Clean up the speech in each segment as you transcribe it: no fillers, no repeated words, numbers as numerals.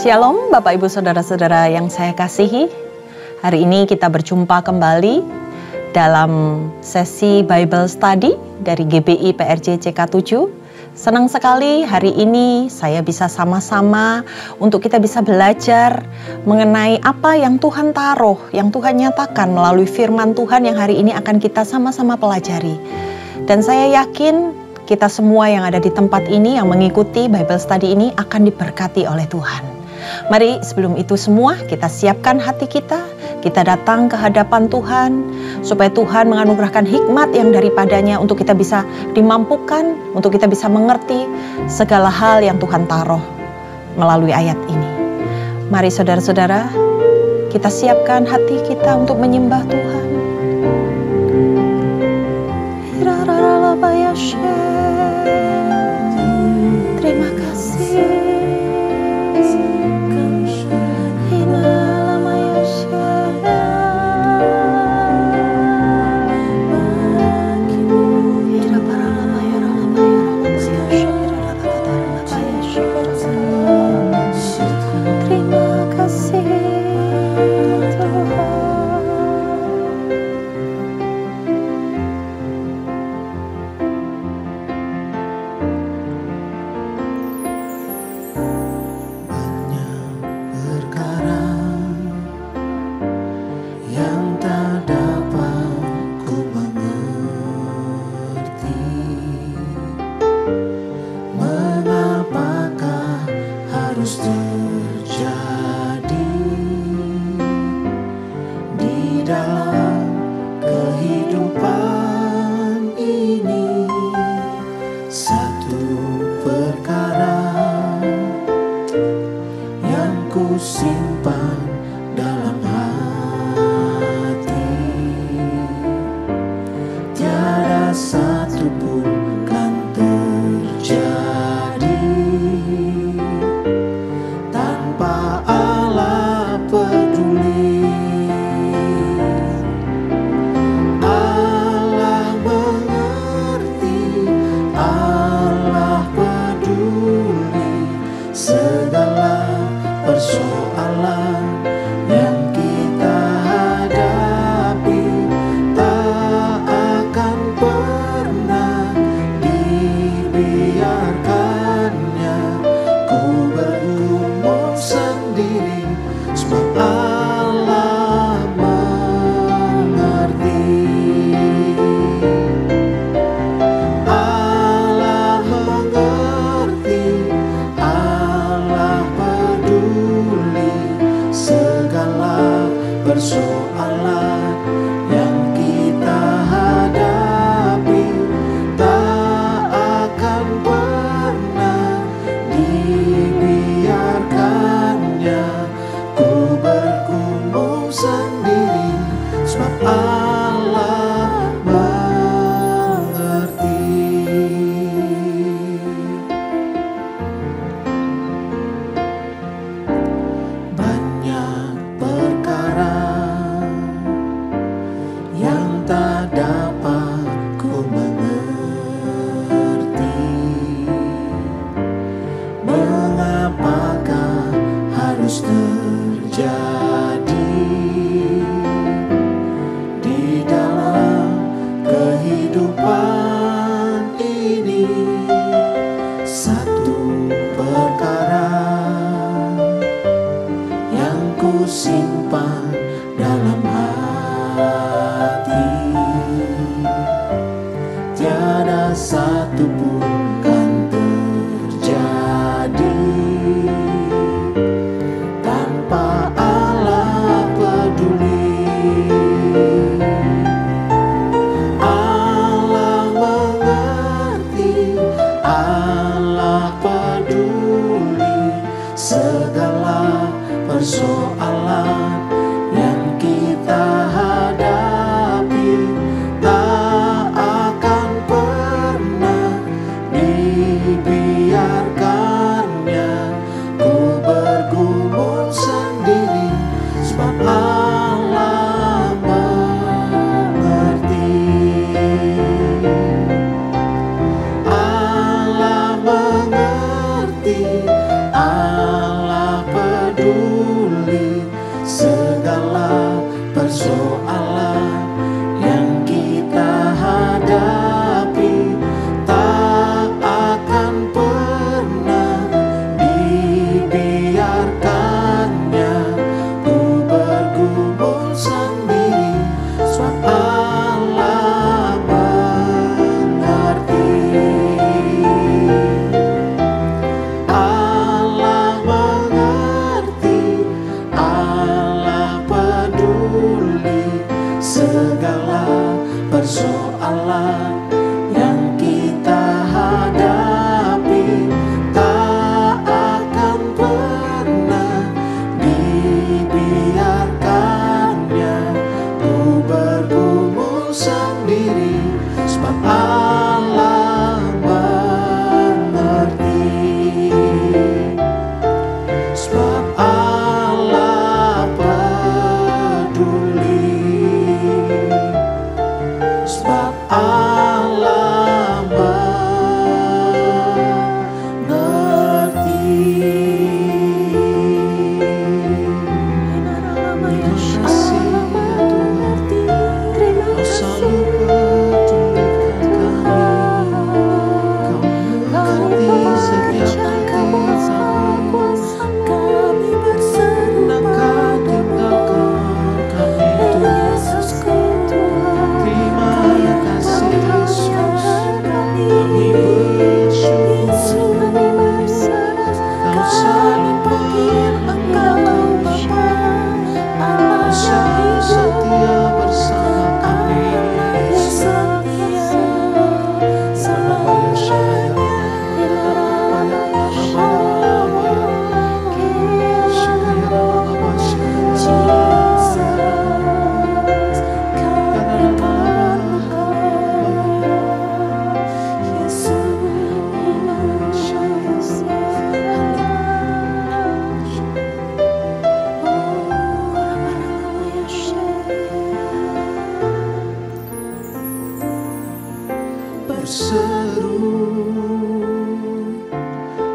Shalom Bapak Ibu Saudara-saudara yang saya kasihi. Hari ini kita berjumpa kembali dalam sesi Bible Study dari GBI PRJ CK7. Senang sekali hari ini saya bisa sama-sama untuk kita bisa belajar mengenai apa yang Tuhan taruh, yang Tuhan nyatakan melalui firman Tuhan yang hari ini akan kita sama-sama pelajari. Dan saya yakin kita semua yang ada di tempat ini yang mengikuti Bible Study ini akan diberkati oleh Tuhan. Mari sebelum itu semua kita siapkan hati kita datang ke hadapan Tuhan supaya Tuhan menganugerahkan hikmat yang daripadanya untuk kita bisa dimampukan, untuk kita bisa mengerti segala hal yang Tuhan taruh melalui ayat ini. Mari saudara-saudara, kita siapkan hati kita untuk menyembah Tuhan. Terima kasih.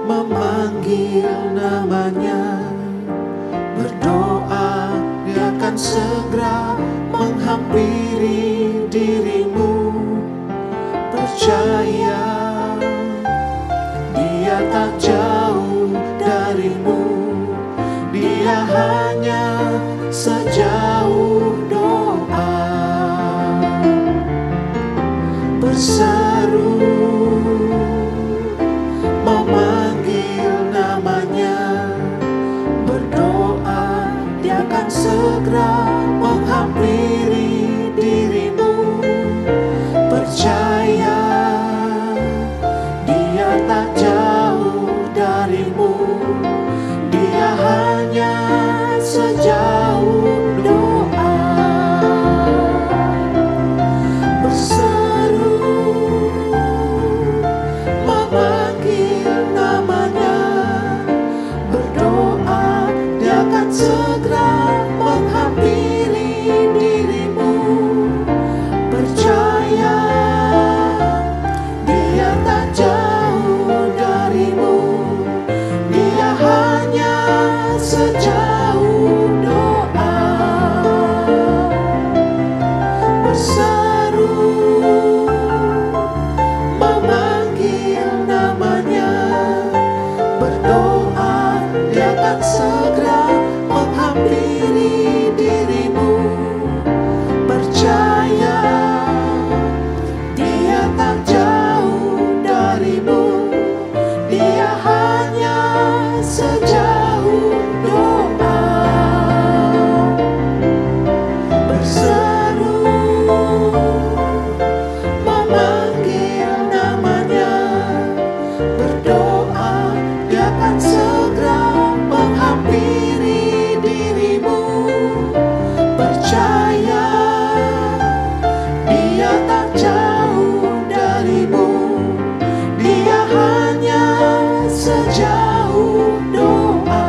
memanggil namanya, berdoa Dia akan segera menghampiri dirimu. Percaya Dia tak jauh darimu, Dia hanya sejauh doa. Berseru memanggil namanya, berdoa Dia akan segera menghampiri dirimu. Percaya Dia tak jauh darimu, Dia hanya sejauh doa. Berseru memanggil namanya, berdoa Dia akan segera menghampiri dirimu. Percaya Dia tak jauh darimu, Dia hanya sejauh doa. Berseru memanggil namanya, berdoa Dia akan segera menghampiri dirimu. Percaya Dia tak jauh darimu, Dia hanya sejauh doa. Berseru memanggil namanya, berdoa Dia akan segera menghampiri dirimu. Percaya Dia tak jauh darimu, Dia hanya sejauh doa.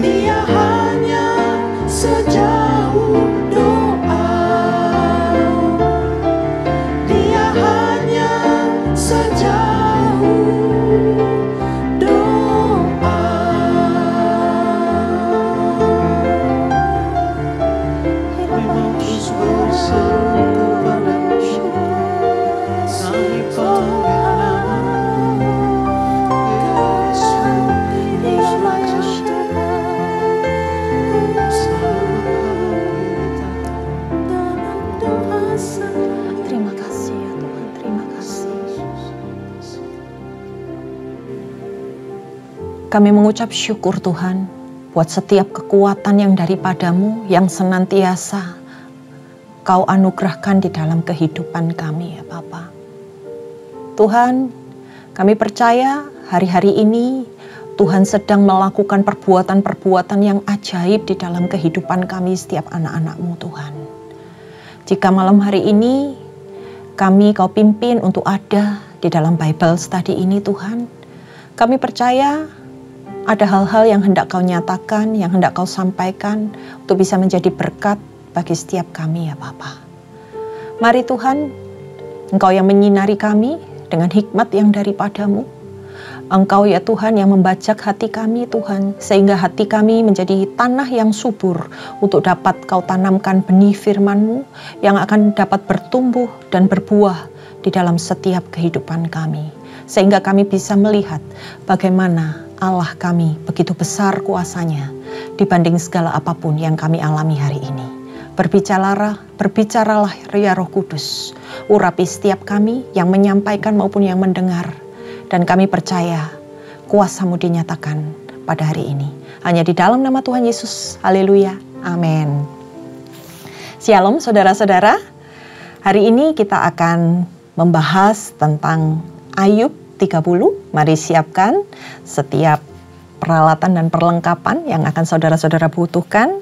Dia hanya sejauh doa. Dia hanya sejauh doa. Memang terus berseru kepadamu, kami panggil namamu, Yesus, Yesus, selalu Terima kasih ya Tuhan, terima kasih. Kami mengucap syukur Tuhan buat setiap kekuatan yang daripadamu yang senantiasa Kau anugerahkan di dalam kehidupan kami ya Bapa. Tuhan, kami percaya hari-hari ini Tuhan sedang melakukan perbuatan-perbuatan yang ajaib di dalam kehidupan kami setiap anak-anak-Mu Tuhan. Jika malam hari ini kami Kau pimpin untuk ada di dalam Bible study ini Tuhan, kami percaya ada hal-hal yang hendak Kau nyatakan, yang hendak Kau sampaikan untuk bisa menjadi berkat bagi setiap kami ya Bapa. Mari Tuhan, Engkau yang menyinari kami dengan hikmat yang daripadamu. Engkau ya Tuhan yang membajak hati kami Tuhan, sehingga hati kami menjadi tanah yang subur untuk dapat Kau tanamkan benih firman-Mu yang akan dapat bertumbuh dan berbuah di dalam setiap kehidupan kami. Sehingga kami bisa melihat bagaimana Allah kami begitu besar kuasanya dibanding segala apapun yang kami alami hari ini. Berbicaralah ya Roh Kudus, urapi setiap kami yang menyampaikan maupun yang mendengar. Dan kami percaya kuasa-Mu dinyatakan pada hari ini. Hanya di dalam nama Tuhan Yesus, haleluya, amin. Shalom saudara-saudara, hari ini kita akan membahas tentang Ayub 30. Mari siapkan setiap peralatan dan perlengkapan yang akan saudara-saudara butuhkan.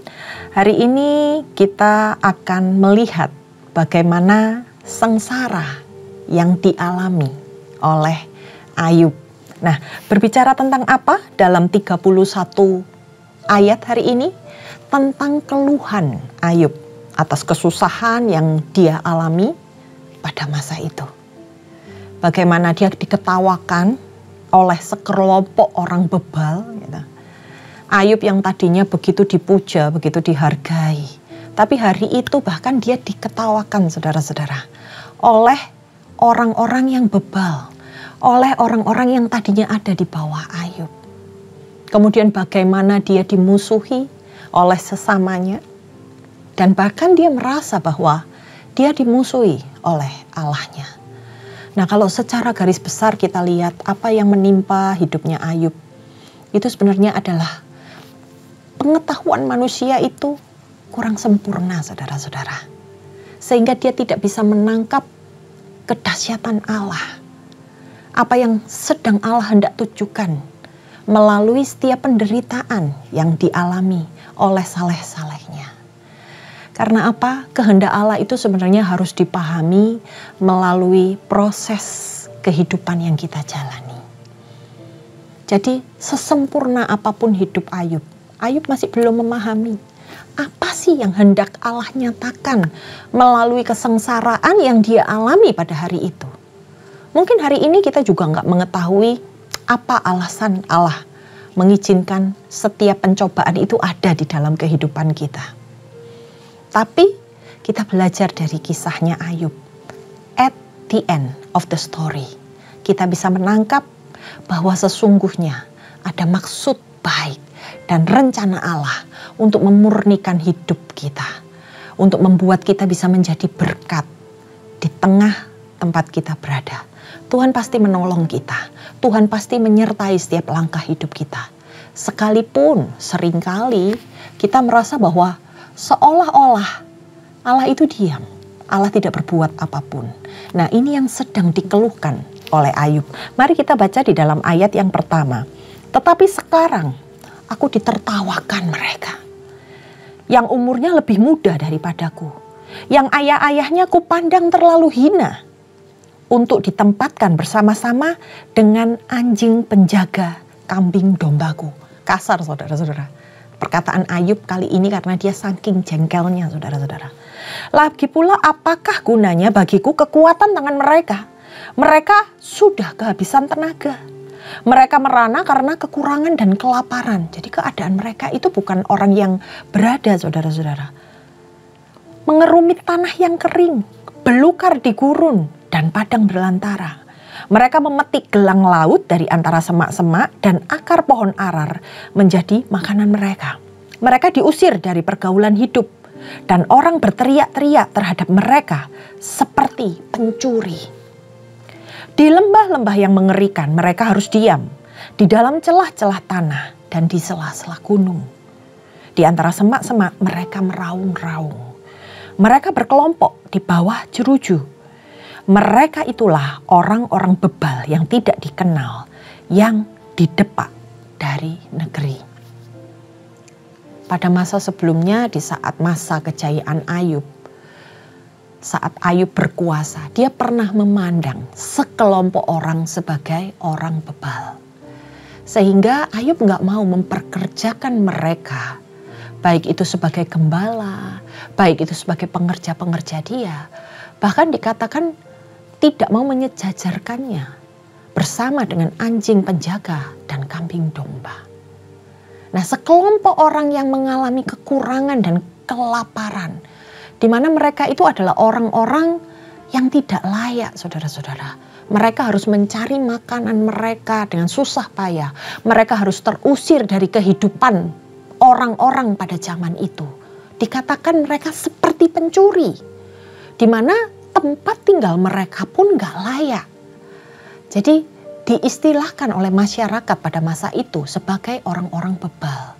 Hari ini kita akan melihat bagaimana sengsara yang dialami oleh Ayub. Nah, berbicara tentang apa dalam 31 ayat hari ini? Tentang keluhan Ayub atas kesusahan yang dia alami pada masa itu. bagaimana dia diketawakan oleh sekelompok orang bebal. Gitu. Ayub yang tadinya begitu dipuja, begitu dihargai, tapi hari itu bahkan dia diketawakan, saudara-saudara, oleh orang-orang yang bebal, oleh orang-orang yang tadinya ada di bawah Ayub. Kemudian bagaimana dia dimusuhi oleh sesamanya, dan bahkan dia merasa bahwa dia dimusuhi oleh Allahnya. Nah, kalau secara garis besar kita lihat apa yang menimpa hidupnya Ayub, itu sebenarnya adalah pengetahuan manusia itu kurang sempurna, saudara-saudara. Sehingga dia tidak bisa menangkap kedahsyatan Allah. Apa yang sedang Allah hendak tujukan melalui setiap penderitaan yang dialami oleh saleh-salehnya. Karena apa? Kehendak Allah itu sebenarnya harus dipahami melalui proses kehidupan yang kita jalani. Jadi sesempurna apapun hidup Ayub, Ayub masih belum memahami apa sih yang hendak Allah nyatakan melalui kesengsaraan yang dia alami pada hari itu. Mungkin hari ini kita juga nggak mengetahui apa alasan Allah mengizinkan setiap pencobaan itu ada di dalam kehidupan kita. Tapi kita belajar dari kisahnya Ayub. At the end of the story, kita bisa menangkap bahwa sesungguhnya ada maksud baik dan rencana Allah untuk memurnikan hidup kita. Untuk membuat kita bisa menjadi berkat di tengah tempat kita berada. Tuhan pasti menolong kita. Tuhan pasti menyertai setiap langkah hidup kita. Sekalipun seringkali kita merasa bahwa seolah-olah Allah itu diam. Allah tidak berbuat apapun. Nah, ini yang sedang dikeluhkan oleh Ayub. Mari kita baca di dalam ayat yang pertama. Tetapi sekarang aku ditertawakan mereka, yang umurnya lebih muda daripadaku, yang ayah-ayahnya kupandang terlalu hina, untuk ditempatkan bersama-sama dengan anjing penjaga kambing dombaku. Kasar, saudara-saudara. Perkataan Ayub kali ini karena dia saking jengkelnya, saudara-saudara. Lagi pula apakah gunanya bagiku kekuatan tangan mereka? Mereka sudah kehabisan tenaga. Mereka merana karena kekurangan dan kelaparan. Jadi keadaan mereka itu bukan orang yang berada, saudara-saudara. Mengerumit tanah yang kering, belukar di gurun, dan padang belantara. Mereka memetik gelang laut dari antara semak-semak dan akar pohon arar menjadi makanan mereka. Mereka diusir dari pergaulan hidup dan orang berteriak-teriak terhadap mereka seperti pencuri. Di lembah-lembah yang mengerikan mereka harus diam, di dalam celah-celah tanah dan di sela-sela gunung. Di antara semak-semak mereka meraung-raung. Mereka berkelompok di bawah jeruju. Mereka itulah orang-orang bebal yang tidak dikenal, yang didepak dari negeri. Pada masa sebelumnya, di saat masa kejayaan Ayub, saat Ayub berkuasa, dia pernah memandang sekelompok orang sebagai orang bebal. Sehingga Ayub gak mau memperkerjakan mereka, baik itu sebagai gembala, baik itu sebagai pengerja-pengerja dia. Bahkan dikatakan tidak mau menyejajarkannya bersama dengan anjing penjaga dan kambing domba. Nah, sekelompok orang yang mengalami kekurangan dan kelaparan, di mana mereka itu adalah orang-orang yang tidak layak, saudara-saudara. Mereka harus mencari makanan mereka dengan susah payah. Mereka harus terusir dari kehidupan orang-orang pada zaman itu. Dikatakan mereka seperti pencuri, di mana tempat tinggal mereka pun gak layak. Jadi diistilahkan oleh masyarakat pada masa itu sebagai orang-orang bebal.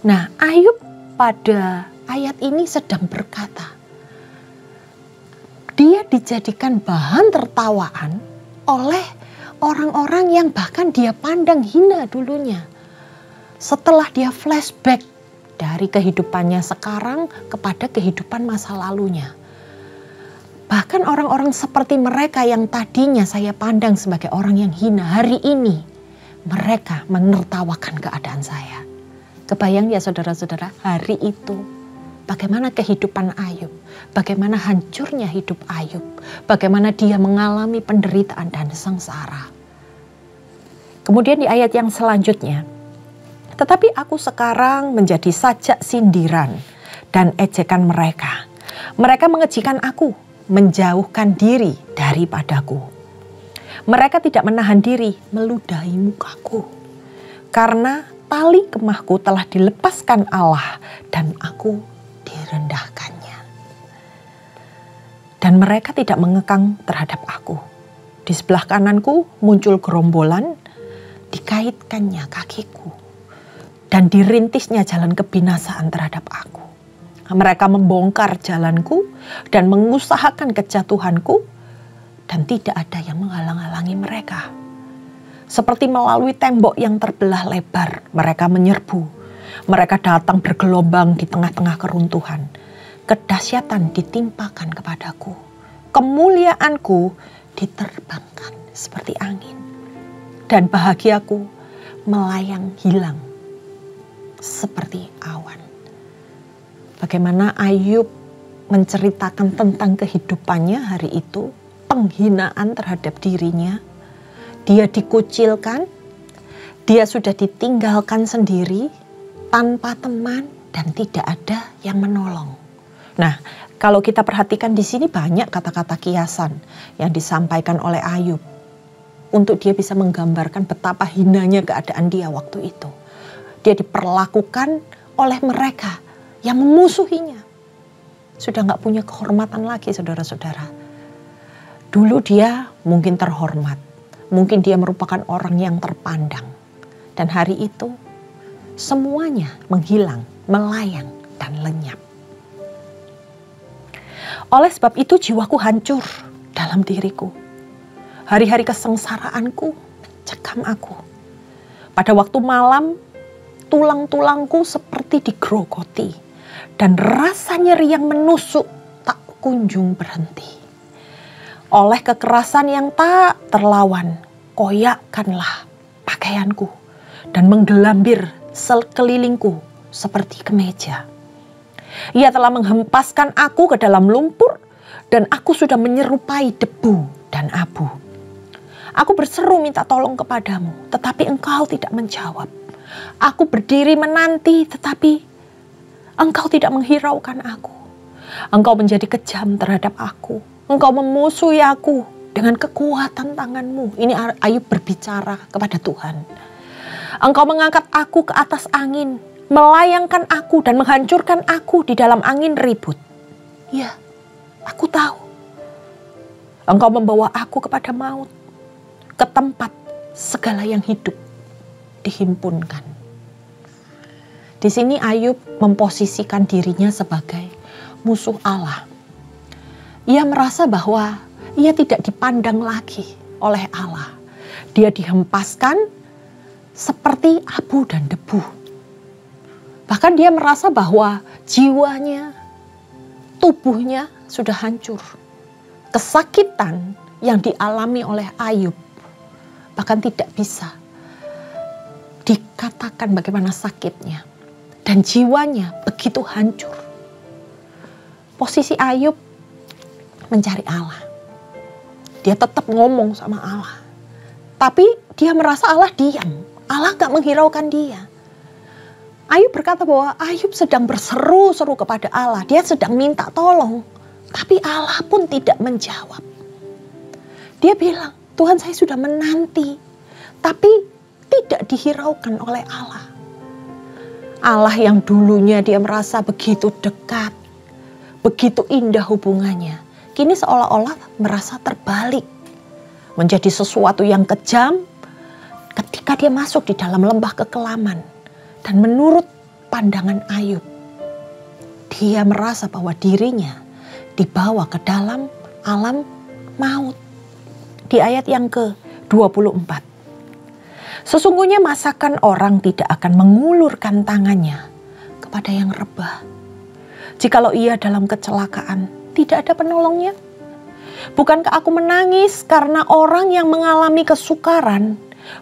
Nah, Ayub pada ayat ini sedang berkata, dia dijadikan bahan tertawaan oleh orang-orang yang bahkan dia pandang hina dulunya. Setelah dia flashback dari kehidupannya sekarang kepada kehidupan masa lalunya. Bahkan orang-orang seperti mereka yang tadinya saya pandang sebagai orang yang hina, hari ini mereka menertawakan keadaan saya. Kebayang ya saudara-saudara, hari itu bagaimana kehidupan Ayub, bagaimana hancurnya hidup Ayub, bagaimana dia mengalami penderitaan dan sengsara. Kemudian di ayat yang selanjutnya, tetapi aku sekarang menjadi sajak sindiran dan ejekan mereka. Mereka mengejikan aku, menjauhkan diri daripadaku. Mereka tidak menahan diri meludahi mukaku. Karena tali kemahku telah dilepaskan Allah dan aku direndahkannya. Dan mereka tidak mengekang terhadap aku. Di sebelah kananku muncul gerombolan, dikaitkannya kakiku. Dan dirintisnya jalan kebinasaan terhadap aku. Mereka membongkar jalanku dan mengusahakan kejatuhanku, dan tidak ada yang menghalang-halangi mereka. Seperti melalui tembok yang terbelah lebar, mereka menyerbu. Mereka datang bergelombang di tengah-tengah keruntuhan. Kedahsyatan ditimpakan kepadaku. Kemuliaanku diterbangkan seperti angin. Dan bahagiaku melayang hilang seperti awan. Bagaimana Ayub menceritakan tentang kehidupannya hari itu, penghinaan terhadap dirinya. Dia dikucilkan, dia sudah ditinggalkan sendiri, tanpa teman dan tidak ada yang menolong. Nah, kalau kita perhatikan di sini banyak kata-kata kiasan yang disampaikan oleh Ayub untuk dia bisa menggambarkan betapa hinanya keadaan dia waktu itu. Dia diperlakukan oleh mereka yang memusuhinya. Sudah gak punya kehormatan lagi, saudara-saudara. Dulu dia mungkin terhormat. Mungkin dia merupakan orang yang terpandang. Dan hari itu semuanya menghilang, melayang, dan lenyap. Oleh sebab itu jiwaku hancur dalam diriku. Hari-hari kesengsaraanku mencekam aku. Pada waktu malam, tulang-tulangku seperti digerogoti. Dan rasa nyeri yang menusuk tak kunjung berhenti. Oleh kekerasan yang tak terlawan, koyakkanlah pakaianku dan menggelambir sekelilingku seperti kemeja. Ia telah menghempaskan aku ke dalam lumpur dan aku sudah menyerupai debu dan abu. Aku berseru minta tolong kepadamu, tetapi engkau tidak menjawab. Aku berdiri menanti, tetapi engkau tidak menghiraukan aku. Engkau menjadi kejam terhadap aku. Engkau memusuhi aku dengan kekuatan tanganmu. Ini Ayub berbicara kepada Tuhan. Engkau mengangkat aku ke atas angin, melayangkan aku dan menghancurkan aku di dalam angin ribut. Ya, aku tahu. Engkau membawa aku kepada maut, ke tempat segala yang hidup dihimpunkan. Di sini Ayub memposisikan dirinya sebagai musuh Allah. Ia merasa bahwa ia tidak dipandang lagi oleh Allah. Dia dihempaskan seperti abu dan debu. Bahkan dia merasa bahwa jiwanya, tubuhnya sudah hancur. Kesakitan yang dialami oleh Ayub bahkan tidak bisa dikatakan bagaimana sakitnya. Dan jiwanya begitu hancur. Posisi Ayub mencari Allah. Dia tetap ngomong sama Allah. Tapi dia merasa Allah diam. Allah gak menghiraukan dia. Ayub berkata bahwa Ayub sedang berseru-seru kepada Allah. Dia sedang minta tolong. Tapi Allah pun tidak menjawab. Dia bilang, Tuhan saya sudah menanti. Tapi tidak dihiraukan oleh Allah. Allah yang dulunya dia merasa begitu dekat. Begitu indah hubungannya. Kini seolah-olah merasa terbalik. Menjadi sesuatu yang kejam ketika dia masuk di dalam lembah kekelaman. Dan menurut pandangan Ayub, dia merasa bahwa dirinya dibawa ke dalam alam maut. Di ayat yang ke-24. Sesungguhnya masakan orang tidak akan mengulurkan tangannya kepada yang rebah. Jikalau ia dalam kecelakaan, tidak ada penolongnya. Bukankah aku menangis karena orang yang mengalami kesukaran?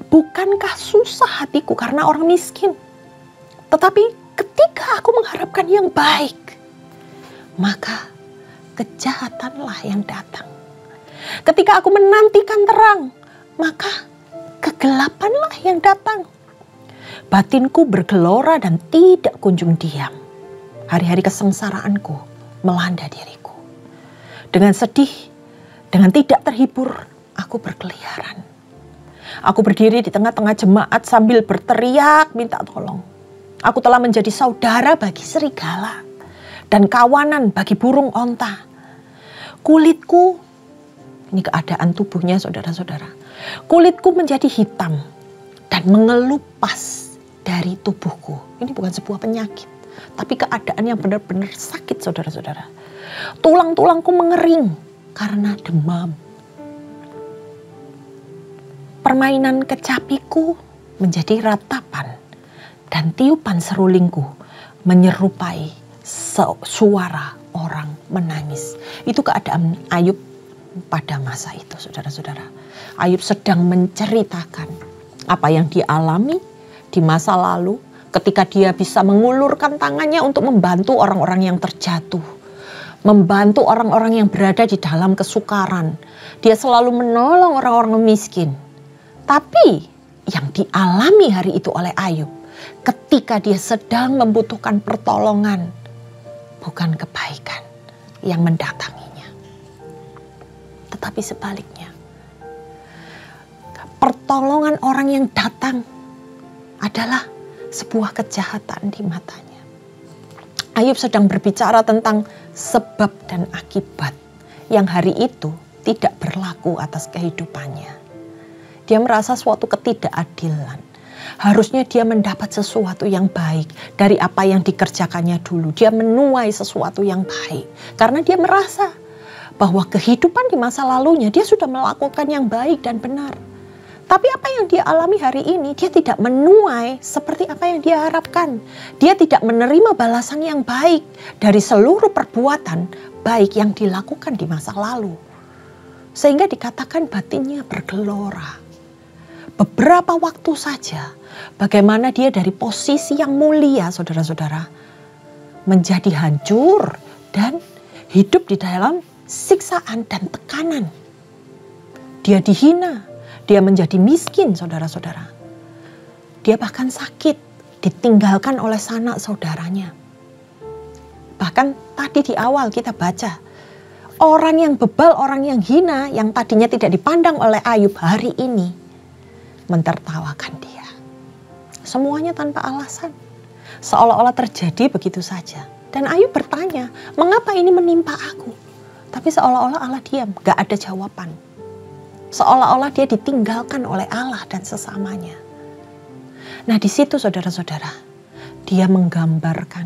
Bukankah susah hatiku karena orang miskin? Tetapi ketika aku mengharapkan yang baik, maka kejahatanlah yang datang. Ketika aku menantikan terang, maka kegelapanlah yang datang. Batinku bergelora dan tidak kunjung diam. Hari-hari kesengsaraanku melanda diriku. Dengan sedih, dengan tidak terhibur, aku berkeliaran. Aku berdiri di tengah-tengah jemaat sambil berteriak minta tolong. Aku telah menjadi saudara bagi serigala dan kawanan bagi burung onta. Kulitku, ini keadaan tubuhnya saudara-saudara. Kulitku menjadi hitam dan mengelupas dari tubuhku. Ini bukan sebuah penyakit, tapi keadaan yang benar-benar sakit saudara-saudara. Tulang-tulangku mengering karena demam. Permainan kecapiku menjadi ratapan dan tiupan serulingku menyerupai suara orang menangis. Itu keadaan Ayub pada masa itu saudara-saudara. Ayub sedang menceritakan apa yang dia alami di masa lalu ketika dia bisa mengulurkan tangannya untuk membantu orang-orang yang terjatuh. Membantu orang-orang yang berada di dalam kesukaran. Dia selalu menolong orang-orang miskin. Tapi yang dialami hari itu oleh Ayub ketika dia sedang membutuhkan pertolongan bukan kebaikan yang mendatanginya. Tetapi sebaliknya, pertolongan orang yang datang adalah sebuah kejahatan di matanya. Ayub sedang berbicara tentang sebab dan akibat yang hari itu tidak berlaku atas kehidupannya. Dia merasa suatu ketidakadilan. Harusnya dia mendapat sesuatu yang baik dari apa yang dikerjakannya dulu. Dia menuai sesuatu yang baik karena dia merasa bahwa kehidupan di masa lalunya dia sudah melakukan yang baik dan benar. Tapi apa yang dia alami hari ini, dia tidak menuai seperti apa yang dia harapkan. Dia tidak menerima balasan yang baik dari seluruh perbuatan baik yang dilakukan di masa lalu. Sehingga dikatakan batinnya bergelora. Beberapa waktu saja, bagaimana dia dari posisi yang mulia, saudara-saudara, menjadi hancur dan hidup di dalam siksaan dan tekanan. Dia dihina, dia menjadi miskin, saudara-saudara. Dia bahkan sakit, ditinggalkan oleh sanak saudaranya. Bahkan tadi di awal kita baca, orang yang bebal, orang yang hina, yang tadinya tidak dipandang oleh Ayub hari ini mentertawakan dia. Semuanya tanpa alasan. Seolah-olah terjadi begitu saja. Dan Ayub bertanya, mengapa ini menimpa aku? Tapi seolah-olah Allah diam, gak ada jawaban. Seolah-olah dia ditinggalkan oleh Allah dan sesamanya. Nah di situ saudara-saudara, dia menggambarkan,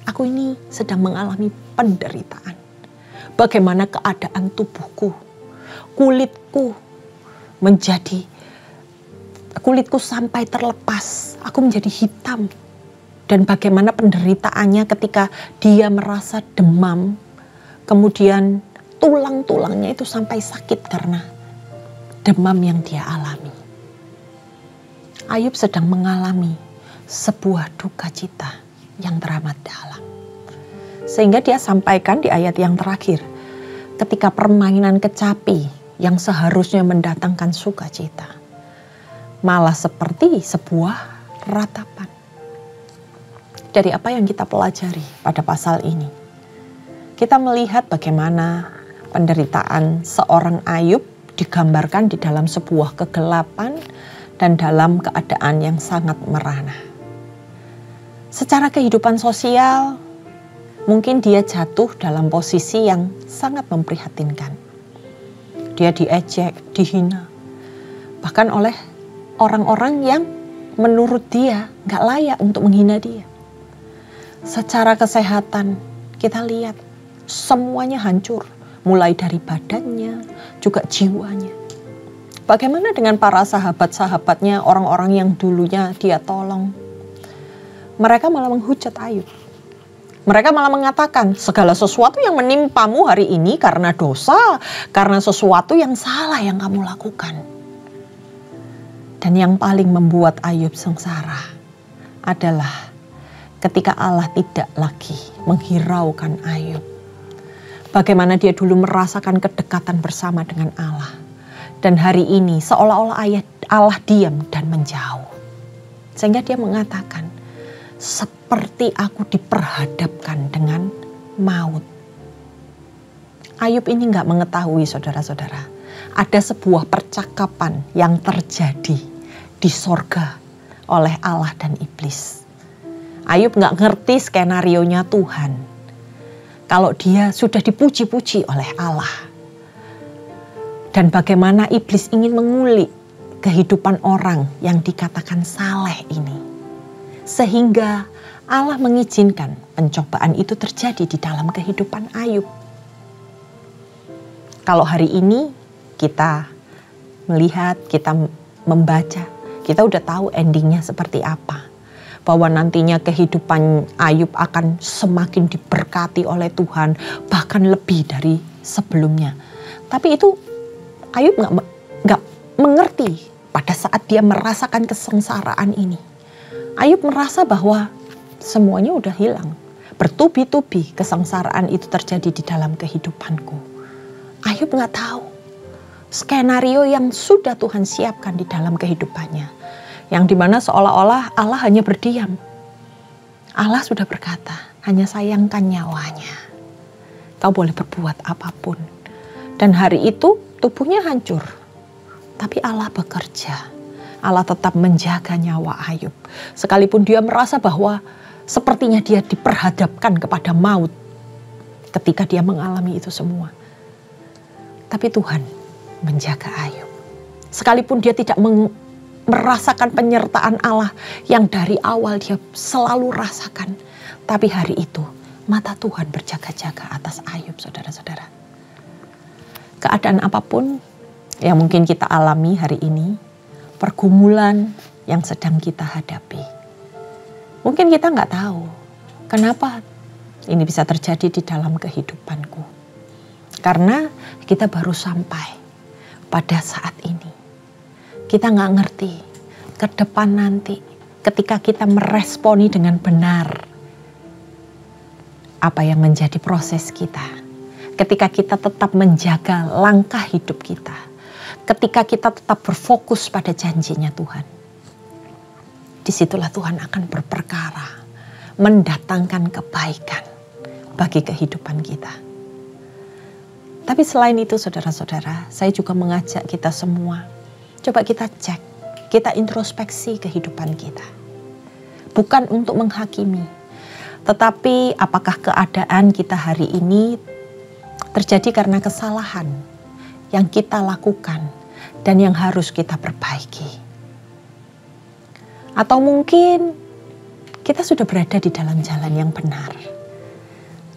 aku ini sedang mengalami penderitaan. Bagaimana keadaan tubuhku, kulitku sampai terlepas, aku menjadi hitam. Dan bagaimana penderitaannya ketika dia merasa demam, kemudian tulang-tulangnya itu sampai sakit karena demam yang dia alami. Ayub sedang mengalami sebuah duka cita yang teramat dalam. Sehingga dia sampaikan di ayat yang terakhir, ketika permainan kecapi yang seharusnya mendatangkan sukacita, malah seperti sebuah ratapan. Dari apa yang kita pelajari pada pasal ini, kita melihat bagaimana penderitaan seorang Ayub digambarkan di dalam sebuah kegelapan dan dalam keadaan yang sangat merana. Secara kehidupan sosial, mungkin dia jatuh dalam posisi yang sangat memprihatinkan. Dia diejek, dihina, bahkan oleh orang-orang yang menurut dia gak layak untuk menghina dia. Secara kesehatan kita lihat semuanya hancur, mulai dari badannya juga jiwanya. Bagaimana dengan para sahabat-sahabatnya, orang-orang yang dulunya dia tolong? Mereka malah menghujat Ayub. Mereka malah mengatakan segala sesuatu yang menimpamu hari ini karena dosa, karena sesuatu yang salah yang kamu lakukan. Dan yang paling membuat Ayub sengsara adalah ketika Allah tidak lagi menghiraukan Ayub. Bagaimana dia dulu merasakan kedekatan bersama dengan Allah. Dan hari ini seolah-olah Allah diam dan menjauh. Sehingga dia mengatakan, seperti aku diperhadapkan dengan maut. Ayub ini gak mengetahui, saudara-saudara, ada sebuah percakapan yang terjadi di sorga oleh Allah dan iblis. Ayub gak ngerti skenarionya Tuhan. Kalau dia sudah dipuji-puji oleh Allah. Dan bagaimana iblis ingin mengulik kehidupan orang yang dikatakan saleh ini. Sehingga Allah mengizinkan pencobaan itu terjadi di dalam kehidupan Ayub. Kalau hari ini kita melihat, kita membaca, kita udah tahu endingnya seperti apa. Bahwa nantinya kehidupan Ayub akan semakin diberkati oleh Tuhan, bahkan lebih dari sebelumnya. Tapi itu Ayub gak mengerti pada saat dia merasakan kesengsaraan ini. Ayub merasa bahwa semuanya udah hilang. Bertubi-tubi kesengsaraan itu terjadi di dalam kehidupanku. Ayub gak tahu skenario yang sudah Tuhan siapkan di dalam kehidupannya. Yang dimana seolah-olah Allah hanya berdiam. Allah sudah berkata, hanya sayangkan nyawanya. Kau boleh berbuat apapun. Dan hari itu tubuhnya hancur. Tapi Allah bekerja. Allah tetap menjaga nyawa Ayub. Sekalipun dia merasa bahwa sepertinya dia diperhadapkan kepada maut. Ketika dia mengalami itu semua. Tapi Tuhan menjaga Ayub. Sekalipun dia tidak merasakan penyertaan Allah yang dari awal dia selalu rasakan. Tapi hari itu mata Tuhan berjaga-jaga atas Ayub, saudara-saudara. Keadaan apapun yang mungkin kita alami hari ini, pergumulan yang sedang kita hadapi. Mungkin kita nggak tahu kenapa ini bisa terjadi di dalam kehidupanku. Karena kita baru sampai pada saat ini. Kita nggak ngerti ke depan nanti ketika kita meresponi dengan benar apa yang menjadi proses kita. Ketika kita tetap menjaga langkah hidup kita. Ketika kita tetap berfokus pada janjinya Tuhan. Disitulah Tuhan akan berperkara. Mendatangkan kebaikan bagi kehidupan kita. Tapi selain itu saudara-saudara, saya juga mengajak kita semua. Coba kita cek, kita introspeksi kehidupan kita. Bukan untuk menghakimi. Tetapi apakah keadaan kita hari ini terjadi karena kesalahan yang kita lakukan dan yang harus kita perbaiki. Atau mungkin kita sudah berada di dalam jalan yang benar.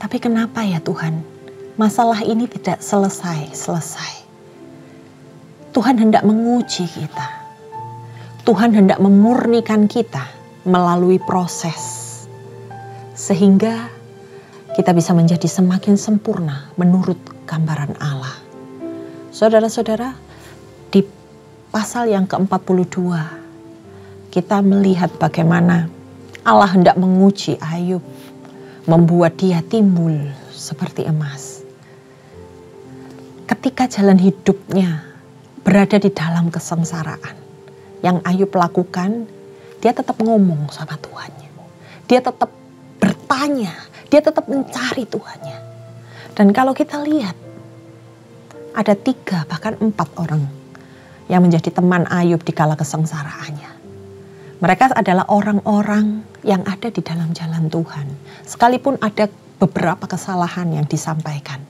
Tapi kenapa ya Tuhan? Masalah ini tidak selesai. Tuhan hendak menguji kita. Tuhan hendak memurnikan kita melalui proses. Sehingga kita bisa menjadi semakin sempurna menurut gambaran Allah. Saudara-saudara, di pasal yang ke-42, kita melihat bagaimana Allah hendak menguji Ayub. Membuat dia timbul seperti emas. Ketika jalan hidupnya berada di dalam kesengsaraan, yang Ayub lakukan, dia tetap ngomong sama Tuhannya. Dia tetap bertanya, dia tetap mencari Tuhannya. Dan kalau kita lihat, ada 3 bahkan 4 orang yang menjadi teman Ayub di kala kesengsaraannya. Mereka adalah orang-orang yang ada di dalam jalan Tuhan. Sekalipun ada beberapa kesalahan yang disampaikan.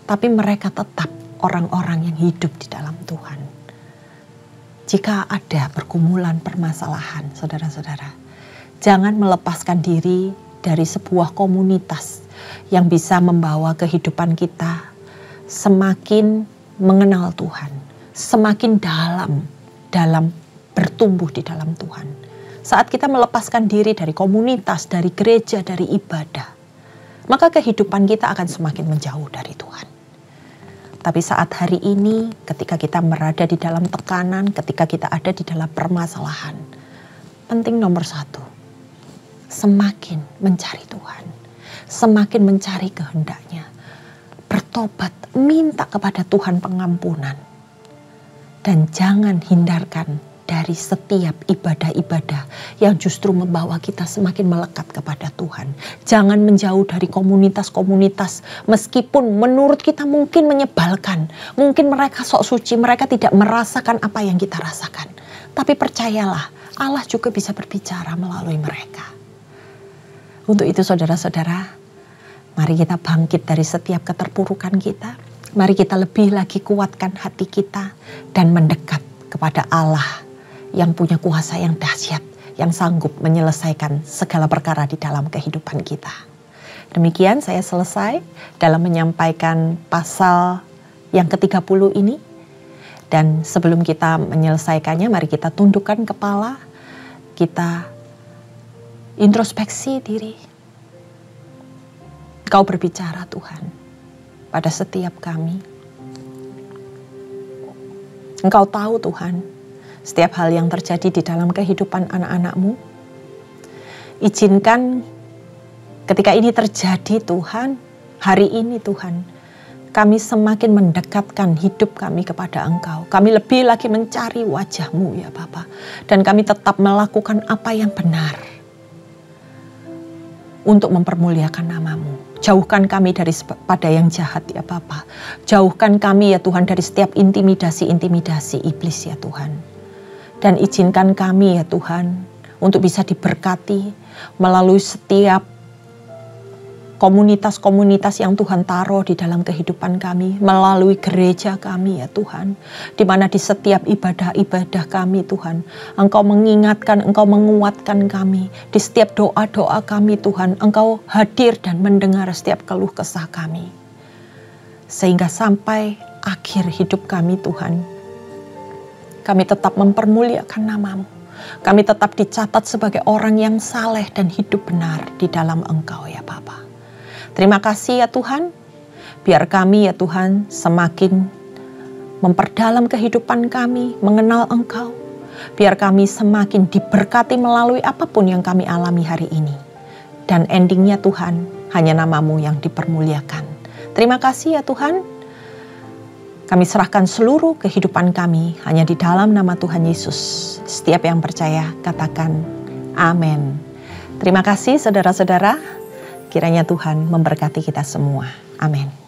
Tapi mereka tetap orang-orang yang hidup di dalam Tuhan. Jika ada pergumulan permasalahan, saudara-saudara, jangan melepaskan diri dari sebuah komunitas yang bisa membawa kehidupan kita semakin mengenal Tuhan, semakin dalam bertumbuh di dalam Tuhan. Saat kita melepaskan diri dari komunitas, dari gereja, dari ibadah, maka kehidupan kita akan semakin menjauh dari Tuhan. Tapi saat hari ini, ketika kita berada di dalam tekanan, ketika kita ada di dalam permasalahan, penting nomor 1, semakin mencari Tuhan, semakin mencari kehendak-Nya, bertobat, minta kepada Tuhan pengampunan, dan jangan hindarkan dari setiap ibadah-ibadah yang justru membawa kita semakin melekat kepada Tuhan. Jangan menjauh dari komunitas-komunitas meskipun menurut kita mungkin menyebalkan. Mungkin mereka sok suci, mereka tidak merasakan apa yang kita rasakan. Tapi percayalah, Allah juga bisa berbicara melalui mereka. Untuk itu saudara-saudara, mari kita bangkit dari setiap keterpurukan kita. Mari kita lebih lagi kuatkan hati kita dan mendekat kepada Allah yang punya kuasa yang dahsyat, yang sanggup menyelesaikan segala perkara di dalam kehidupan kita. Demikian saya selesai dalam menyampaikan pasal yang ke-30 ini. Dan sebelum kita menyelesaikannya, mari kita tundukkan kepala, kita introspeksi diri. Engkau berbicara Tuhan pada setiap kami. Engkau tahu Tuhan setiap hal yang terjadi di dalam kehidupan anak-anak-Mu. Izinkan ketika ini terjadi Tuhan, hari ini Tuhan, kami semakin mendekatkan hidup kami kepada Engkau. Kami lebih lagi mencari wajah-Mu ya Bapa. Dan kami tetap melakukan apa yang benar untuk mempermuliakan nama-Mu. Jauhkan kami daripada yang jahat ya Bapa. Jauhkan kami ya Tuhan dari setiap intimidasi-intimidasi iblis ya Tuhan. Dan izinkan kami ya Tuhan untuk bisa diberkati melalui setiap komunitas-komunitas yang Tuhan taruh di dalam kehidupan kami, melalui gereja kami ya Tuhan, di mana di setiap ibadah-ibadah kami Tuhan, Engkau mengingatkan, Engkau menguatkan kami, di setiap doa-doa kami Tuhan, Engkau hadir dan mendengar setiap keluh kesah kami, sehingga sampai akhir hidup kami Tuhan, kami tetap mempermuliakan nama-Mu, kami tetap dicatat sebagai orang yang saleh dan hidup benar di dalam Engkau ya Bapa. Terima kasih ya Tuhan, biar kami ya Tuhan semakin memperdalam kehidupan kami, mengenal Engkau. Biar kami semakin diberkati melalui apapun yang kami alami hari ini. Dan endingnya Tuhan, hanya nama-Mu yang dipermuliakan. Terima kasih ya Tuhan, kami serahkan seluruh kehidupan kami hanya di dalam nama Tuhan Yesus. Setiap yang percaya katakan amin. Terima kasih saudara-saudara. Kiranya Tuhan memberkati kita semua. Amin.